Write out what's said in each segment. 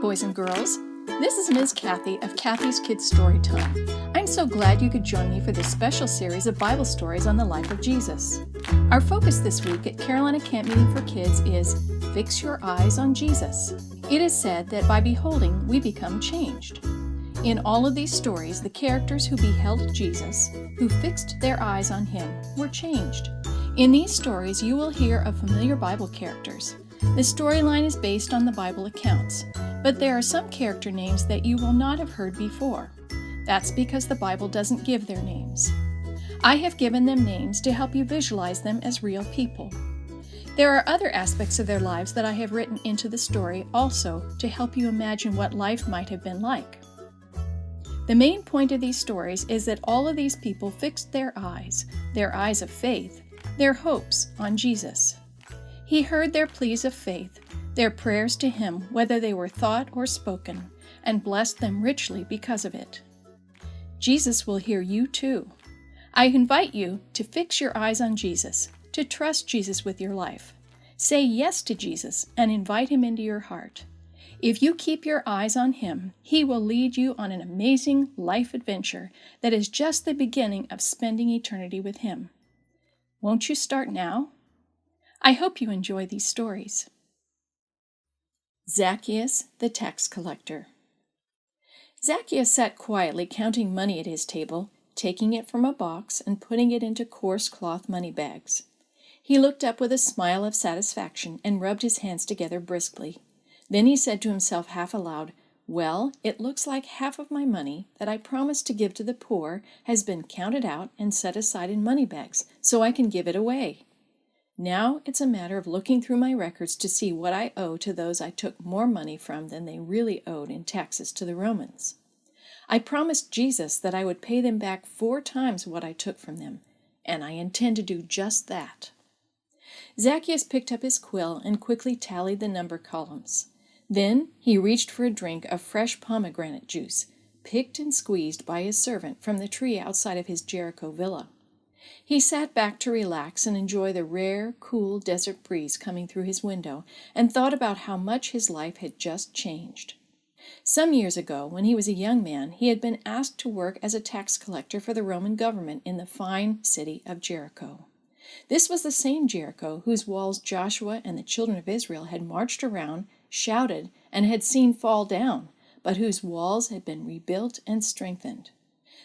boys and girls. This is Ms. Kathy of Kathy's Kids Storytime. I'm so glad you could join me for this special series of Bible stories on the life of Jesus. Our focus this week at Carolina Camp Meeting for Kids is Fix Your Eyes on Jesus. It is said that by beholding, we become changed. In all of these stories, the characters who beheld Jesus, who fixed their eyes on him, were changed. In these stories, you will hear of familiar Bible characters. The storyline is based on the Bible accounts, but there are some character names that you will not have heard before. That's because the Bible doesn't give their names. I have given them names to help you visualize them as real people. There are other aspects of their lives that I have written into the story also to help you imagine what life might have been like. The main point of these stories is that all of these people fixed their eyes of faith, their hopes on Jesus. He heard their pleas of faith, their prayers to him, whether they were thought or spoken, and blessed them richly because of it. Jesus will hear you too. I invite you to fix your eyes on Jesus, to trust Jesus with your life. Say yes to Jesus and invite him into your heart. If you keep your eyes on him, he will lead you on an amazing life adventure that is just the beginning of spending eternity with him. Won't you start now? I hope you enjoy these stories. Zacchaeus, the tax collector. Zacchaeus sat quietly counting money at his table, taking it from a box and putting it into coarse cloth money bags. He looked up with a smile of satisfaction and rubbed his hands together briskly. Then he said to himself half aloud, "Well, it looks like half of my money that I promised to give to the poor has been counted out and set aside in money bags, so I can give it away. Now it's a matter of looking through my records to see what I owe to those I took more money from than they really owed in taxes to the Romans. I promised Jesus that I would pay them back 4 times what I took from them, and I intend to do just that." Zacchaeus picked up his quill and quickly tallied the number columns. Then he reached for a drink of fresh pomegranate juice, picked and squeezed by his servant from the tree outside of his Jericho villa. He sat back to relax and enjoy the rare, cool desert breeze coming through his window, and thought about how much his life had just changed. Some years ago, when he was a young man, he had been asked to work as a tax collector for the Roman government in the fine city of Jericho. This was the same Jericho whose walls Joshua and the children of Israel had marched around, shouted, and had seen fall down, but whose walls had been rebuilt and strengthened.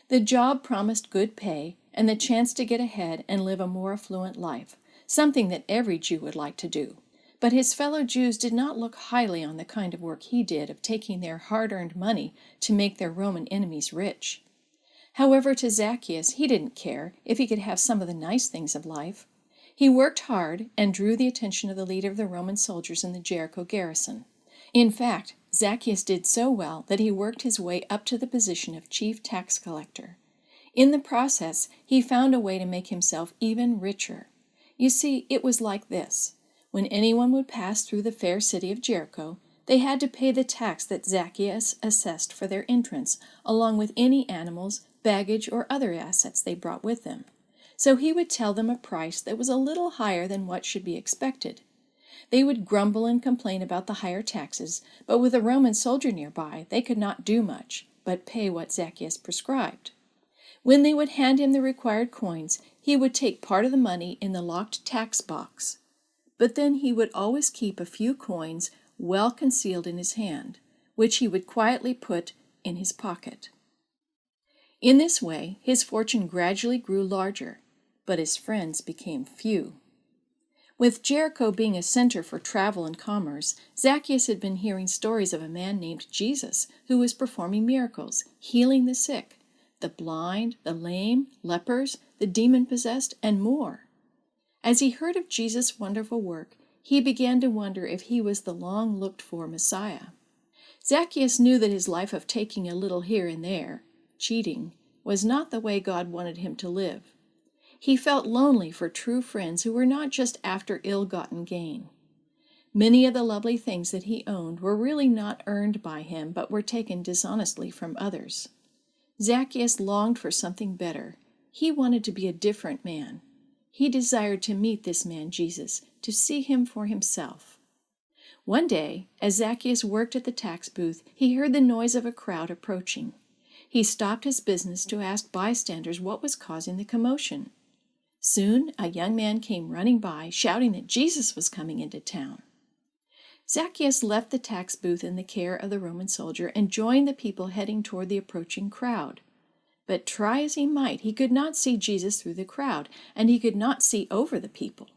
The job promised good pay and the chance to get ahead and live a more affluent life, something that every Jew would like to do. But his fellow Jews did not look highly on the kind of work he did of taking their hard-earned money to make their Roman enemies rich. However, to Zacchaeus, he didn't care if he could have some of the nice things of life. He worked hard and drew the attention of the leader of the Roman soldiers in the Jericho garrison. In fact, Zacchaeus did so well that he worked his way up to the position of chief tax collector. In the process, he found a way to make himself even richer. You see, it was like this. When anyone would pass through the fair city of Jericho, they had to pay the tax that Zacchaeus assessed for their entrance, along with any animals, baggage, or other assets they brought with them. So he would tell them a price that was a little higher than what should be expected. They would grumble and complain about the higher taxes, but with a Roman soldier nearby, they could not do much but pay what Zacchaeus prescribed. When they would hand him the required coins, he would take part of the money in the locked tax box. But then he would always keep a few coins well concealed in his hand, which he would quietly put in his pocket. In this way, his fortune gradually grew larger, but his friends became few. With Jericho being a center for travel and commerce, Zacchaeus had been hearing stories of a man named Jesus who was performing miracles, healing the sick, the blind, the lame, lepers, the demon-possessed, and more. As he heard of Jesus' wonderful work, he began to wonder if he was the long-looked-for Messiah. Zacchaeus knew that his life of taking a little here and there, cheating, was not the way God wanted him to live. He felt lonely for true friends who were not just after ill-gotten gain. Many of the lovely things that he owned were really not earned by him, but were taken dishonestly from others. Zacchaeus longed for something better. He wanted to be a different man. He desired to meet this man Jesus, to see him for himself. One day, as Zacchaeus worked at the tax booth, he heard the noise of a crowd approaching. He stopped his business to ask bystanders what was causing the commotion. Soon, a young man came running by, shouting that Jesus was coming into town. Zacchaeus left the tax booth in the care of the Roman soldier and joined the people heading toward the approaching crowd. But try as he might, he could not see Jesus through the crowd, and he could not see over the people.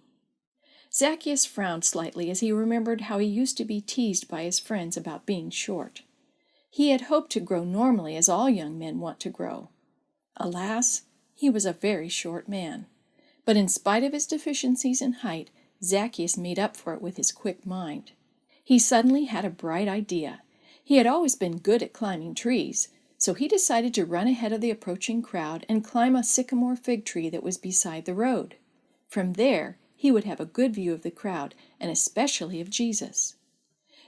Zacchaeus frowned slightly as he remembered how he used to be teased by his friends about being short. He had hoped to grow normally as all young men want to grow. Alas, he was a very short man. But in spite of his deficiencies in height, Zacchaeus made up for it with his quick mind. He suddenly had a bright idea. He had always been good at climbing trees, so he decided to run ahead of the approaching crowd and climb a sycamore fig tree that was beside the road. From there, he would have a good view of the crowd, and especially of Jesus.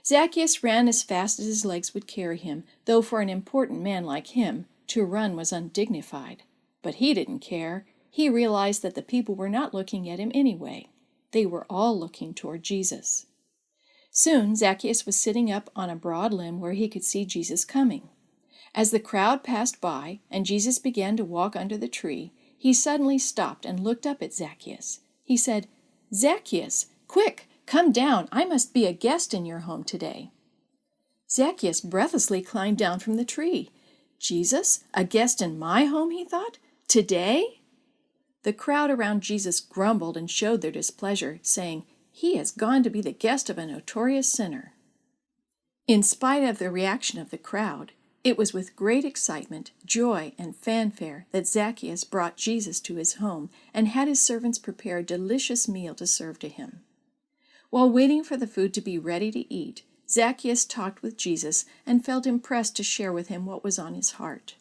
Zacchaeus ran as fast as his legs would carry him, though for an important man like him, to run was undignified. But he didn't care. He realized that the people were not looking at him anyway. They were all looking toward Jesus. Soon, Zacchaeus was sitting up on a broad limb where he could see Jesus coming. As the crowd passed by and Jesus began to walk under the tree, he suddenly stopped and looked up at Zacchaeus. He said, "Zacchaeus, quick, come down. I must be a guest in your home today." Zacchaeus breathlessly climbed down from the tree. "Jesus, a guest in my home," he thought. "Today?" The crowd around Jesus grumbled and showed their displeasure, saying, "He has gone to be the guest of a notorious sinner." In spite of the reaction of the crowd, it was with great excitement, joy, and fanfare that Zacchaeus brought Jesus to his home and had his servants prepare a delicious meal to serve to him. While waiting for the food to be ready to eat, Zacchaeus talked with Jesus and felt impressed to share with him what was on his heart.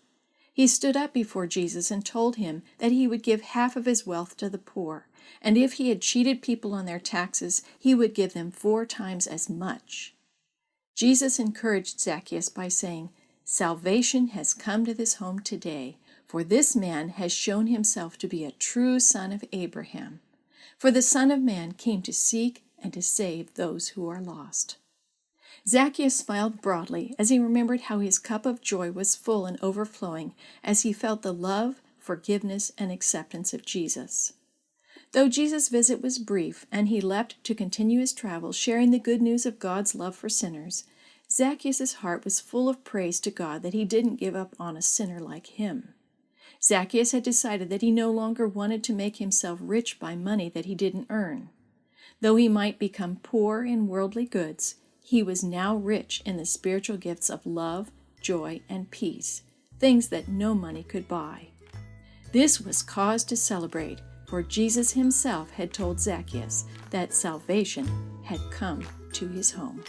He stood up before Jesus and told him that he would give half of his wealth to the poor, and if he had cheated people on their taxes, he would give them 4 times as much. Jesus encouraged Zacchaeus by saying, "Salvation has come to this home today, for this man has shown himself to be a true son of Abraham. For the Son of Man came to seek and to save those who are lost." Zacchaeus smiled broadly as he remembered how his cup of joy was full and overflowing as he felt the love, forgiveness, and acceptance of Jesus. Though Jesus' visit was brief and he left to continue his travels sharing the good news of God's love for sinners, Zacchaeus' heart was full of praise to God that he didn't give up on a sinner like him. Zacchaeus had decided that he no longer wanted to make himself rich by money that he didn't earn. Though he might become poor in worldly goods, he was now rich in the spiritual gifts of love, joy, and peace, things that no money could buy. This was cause to celebrate, for Jesus himself had told Zacchaeus that salvation had come to his home.